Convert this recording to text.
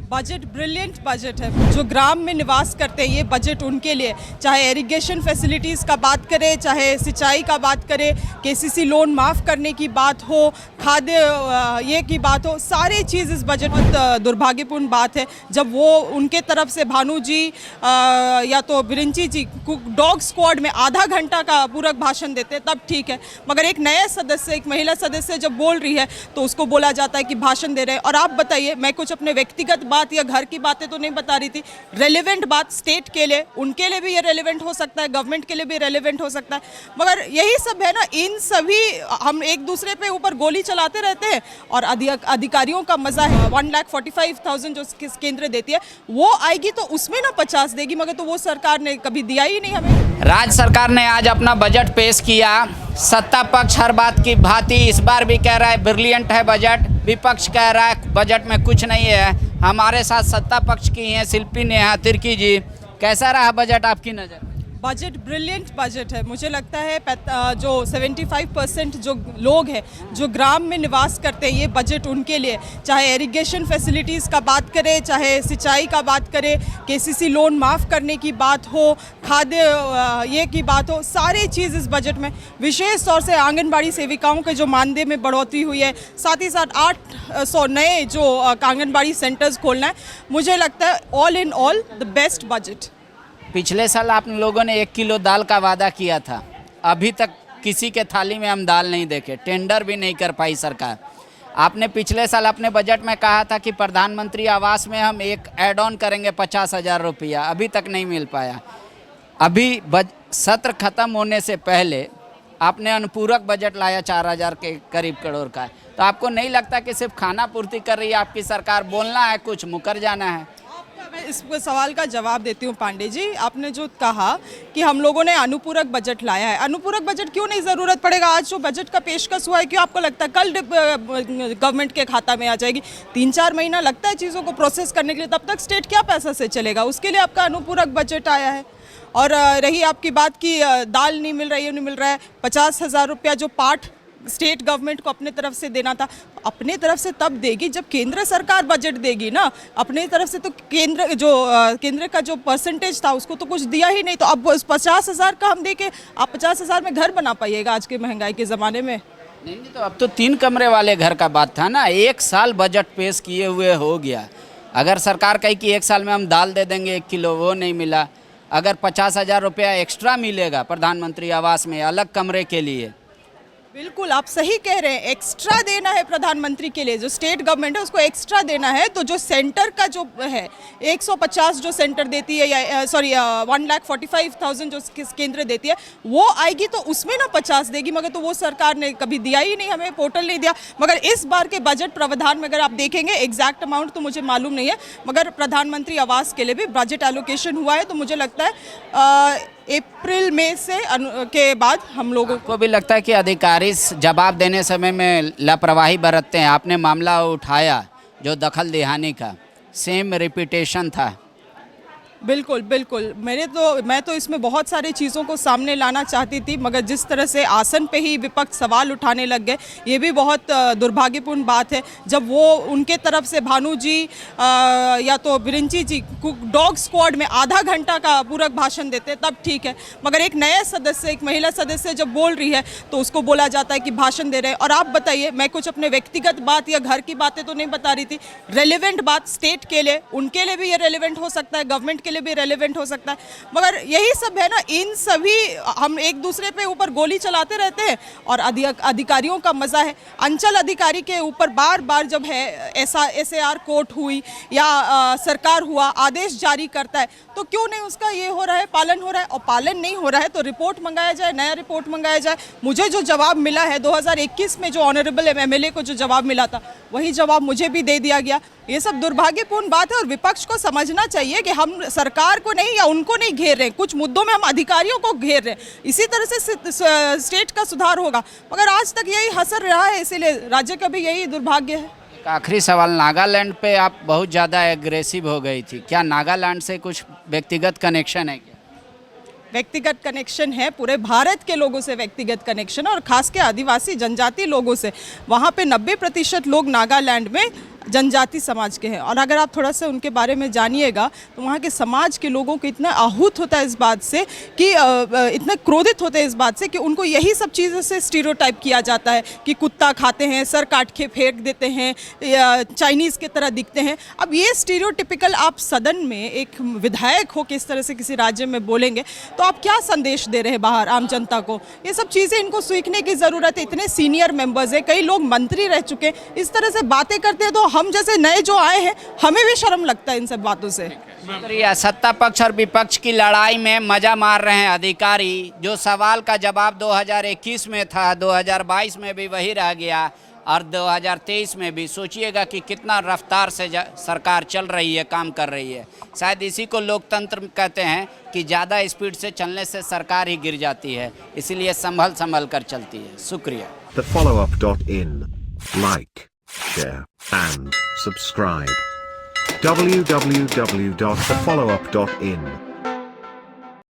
Budget brilliant budget है। जो ग्राम में निवास करते हैं ये बजट उनके लिए, चाहे इरिगेशन फैसिलिटीज़ का बात करें, चाहे सिंचाई का बात करें, केसीसी लोन माफ़ करने की बात हो, खाद्य ये की बात हो, सारी चीज़ इस बजट में। दुर्भाग्यपूर्ण बात है जब वो उनके तरफ से भानु जी या तो बिरंची जी डॉग स्क्वाड में आधा घंटा का पूरक भाषण देते हैं तब ठीक है, मगर एक नए सदस्य, एक महिला सदस्य जब बोल रही है तो उसको बोला जाता है कि भाषण दे रहे हैं। और आप बताइए, मैं कुछ अपने व्यक्तिगत बात या घर की बातें तो नहीं बता रही थी, रेलेवेंट बात स्टेट के लिए, उनके लिए भी ये रेलेवेंट हो सकता है, गवर्नमेंट के लिए भी रेलेवेंट हो सकता है, मगर यही सब है ना। इन सभी हम एक दूसरे पे ऊपर गोली चलाते रहते हैं और अधिकारियों का मजा है। 1,45,000 जो केंद्र देती है वो आएगी तो उसमें ना 50 देगी, मगर तो वो सरकार ने कभी दिया ही नहीं हमें। राज्य सरकार ने आज अपना बजट पेश किया। सत्ता पक्ष हर बात की भांति इस बार भी कह रहा है ब्रिलियंट है बजट, विपक्ष कह रहा है बजट में कुछ नहीं है। हमारे साथ सत्ता पक्ष की हैं शिल्पी नेहा तिर्की जी। कैसा रहा बजट आपकी नज़र? बजट ब्रिलियंट बजट है। मुझे लगता है जो 75% जो लोग हैं जो ग्राम में निवास करते हैं ये बजट उनके लिए, चाहे इरिगेशन फैसिलिटीज़ का बात करें, चाहे सिंचाई का बात करें, केसीसी लोन माफ़ करने की बात हो, खाद्य ये की बात हो, सारी चीज़ इस बजट में। विशेष तौर से आंगनबाड़ी सेविकाओं के जो मानदेय में बढ़ोतरी हुई है, साथ ही साथ 800 नए जो आंगनबाड़ी सेंटर्स खोलना है, मुझे लगता है all in all the best budget. पिछले साल आप लोगों ने 1 किलो दाल का वादा किया था, अभी तक किसी के थाली में हम दाल नहीं देखे, टेंडर भी नहीं कर पाई सरकार। आपने पिछले साल अपने बजट में कहा था कि प्रधानमंत्री आवास में हम एक ऐड ऑन करेंगे 50,000 रुपया, अभी तक नहीं मिल पाया। अभी सत्र खत्म होने से पहले आपने अनुपूरक बजट लाया 4,000 के करीब करोड़ का। तो आपको नहीं लगता कि सिर्फ खाना पूर्ति कर रही है आपकी सरकार, बोलना है कुछ मुकर जाना है? मैं इस सवाल का जवाब देती हूँ पांडे जी। आपने जो कहा कि हम लोगों ने अनुपूरक बजट लाया है, अनुपूरक बजट क्यों नहीं ज़रूरत पड़ेगा? आज जो बजट का पेशकश हुआ है, क्यों आपको लगता है कल गवर्नमेंट के खाता में आ जाएगी? 3-4 महीना लगता है चीज़ों को प्रोसेस करने के लिए, तब तक स्टेट क्या पैसा से चलेगा? उसके लिए आपका अनुपूरक बजट आया है। और रही आपकी बात की दाल नहीं मिल रही है, नहीं मिल रहा है, 50,000 रुपया जो पार्ट स्टेट गवर्नमेंट को अपने तरफ से देना था, अपने तरफ से तब देगी जब केंद्र सरकार बजट देगी ना। अपने तरफ से तो केंद्र का जो परसेंटेज था उसको तो कुछ दिया ही नहीं, तो अब 50,000 का हम दे के आप 50,000 में घर बना पाइएगा आज के महंगाई के ज़माने में? नहीं, तो अब तो 3 कमरे वाले घर का बात था ना। 1 साल बजट पेश किए हुए हो गया। अगर सरकार कही कि 1 साल में हम दाल दे देंगे 1 किलो, वो नहीं मिला। अगर 50,000 रुपया एक्स्ट्रा मिलेगा प्रधानमंत्री आवास में अलग कमरे के लिए, बिल्कुल आप सही कह रहे हैं, एक्स्ट्रा देना है प्रधानमंत्री के लिए, जो स्टेट गवर्नमेंट है उसको एक्स्ट्रा देना है। तो जो सेंटर का जो है 150 जो सेंटर देती है, या 1,45,000 जो केंद्र देती है वो आएगी तो उसमें ना 50 देगी, मगर तो वो सरकार ने कभी दिया ही नहीं, हमें पोर्टल नहीं दिया। मगर इस बार के बजट प्रावधान में अगर आप देखेंगे, एग्जैक्ट अमाउंट तो मुझे मालूम नहीं है, मगर प्रधानमंत्री आवास के लिए भी बजट एलोकेशन हुआ है। तो मुझे लगता है अप्रैल मई से के बाद हम लोगों को भी लगता है कि अधिकारी जवाब देने समय में लापरवाही बरतते हैं। आपने मामला उठाया जो दखल दिहानी का, सेम रिपीटेशन था। बिल्कुल बिल्कुल, मैं तो इसमें बहुत सारी चीज़ों को सामने लाना चाहती थी, मगर जिस तरह से आसन पे ही विपक्ष सवाल उठाने लग गए, ये भी बहुत दुर्भाग्यपूर्ण बात है। जब वो उनके तरफ से भानु जी या तो बिरंची जी डॉग स्क्वाड में आधा घंटा का पूरक भाषण देते हैं तब ठीक है, मगर एक नए सदस्य, एक महिला सदस्य जब बोल रही है तो उसको बोला जाता है कि भाषण दे रहे हैं। और आप बताइए, मैं कुछ अपने व्यक्तिगत बात या घर की बातें तो नहीं बता रही थी, रेलेवेंट बात स्टेट के लिए, उनके लिए भी ये रेलेवेंट हो सकता है, गवर्नमेंट लिए भी रेलेवेंट हो सकता है, मगर यही सब है ना। इन सभी हम एक दूसरे पे ऊपर गोली चलाते रहते हैं और अधिकारियों का मजा है। अंचल अधिकारी के ऊपर बार बार जब है SAR कोर्ट हुई या सरकार हुआ आदेश जारी करता है तो क्यों नहीं उसका ये हो रहा है, पालन हो रहा है? और पालन नहीं हो रहा है तो रिपोर्ट मंगाया जाए, नया रिपोर्ट मंगाया जाए। मुझे जो जवाब मिला है 2021 में, जो ऑनरेबल MLA को जो जवाब मिला था, वही जवाब मुझे भी दे दिया गया। ये सब दुर्भाग्यपूर्ण बात है और विपक्ष को समझना चाहिए कि हम सरकार को नहीं या उनको नहीं घेर रहे हैं, कुछ मुद्दों में हम अधिकारियों को घेर रहे हैं। इसी तरह से स्टेट का सुधार होगा, मगर आज तक यही हसर रहा है, इसीलिए राज्य का भी यही दुर्भाग्य है। एक आखिरी सवाल, नागालैंड पे आप बहुत ज़्यादा एग्रेसिव हो गई थी, क्या नागालैंड से कुछ व्यक्तिगत कनेक्शन है क्या? व्यक्तिगत कनेक्शन है, पूरे भारत के लोगों से व्यक्तिगत कनेक्शन, और खास के आदिवासी जनजाति लोगों से। वहाँ पे 90% लोग नागालैंड में जनजाति समाज के हैं। और अगर आप थोड़ा सा उनके बारे में जानिएगा तो वहाँ के समाज के लोगों को इतना आहूत होता है इस बात से कि इतना क्रोधित होते हैं इस बात से कि उनको यही सब चीज़ों से स्टीरियोटाइप किया जाता है कि कुत्ता खाते हैं, सर काट के फेंक देते हैं, चाइनीज़ की तरह दिखते हैं। अब ये स्टीरियोटिपिकल आप सदन में एक विधायक हो किस तरह से किसी राज्य में बोलेंगे तो आप क्या संदेश दे रहे हैं बाहर आम जनता को? ये सब चीज़ें इनको सीखने की ज़रूरत है। इतने सीनियर मेंबर्स हैं, कई लोग मंत्री रह चुके हैं, इस तरह से बातें करते हैं तो हम जैसे नए जो आए हैं हमें भी शर्म लगता है इन सब बातों से। सत्ता पक्ष और विपक्ष की लड़ाई में मजा मार रहे हैं अधिकारी। जो सवाल का जवाब 2021 में था 2022 में भी वही रह गया और 2023 में भी। सोचिएगा कि कितना रफ्तार से सरकार चल रही है, काम कर रही है। शायद इसी को लोकतंत्र कहते हैं कि ज़्यादा स्पीड से चलने से सरकार ही गिर जाती है, इसीलिए संभल कर चलती है। शुक्रिया। TheFollowUp.in. Like, share and subscribe. www.thefollowup.in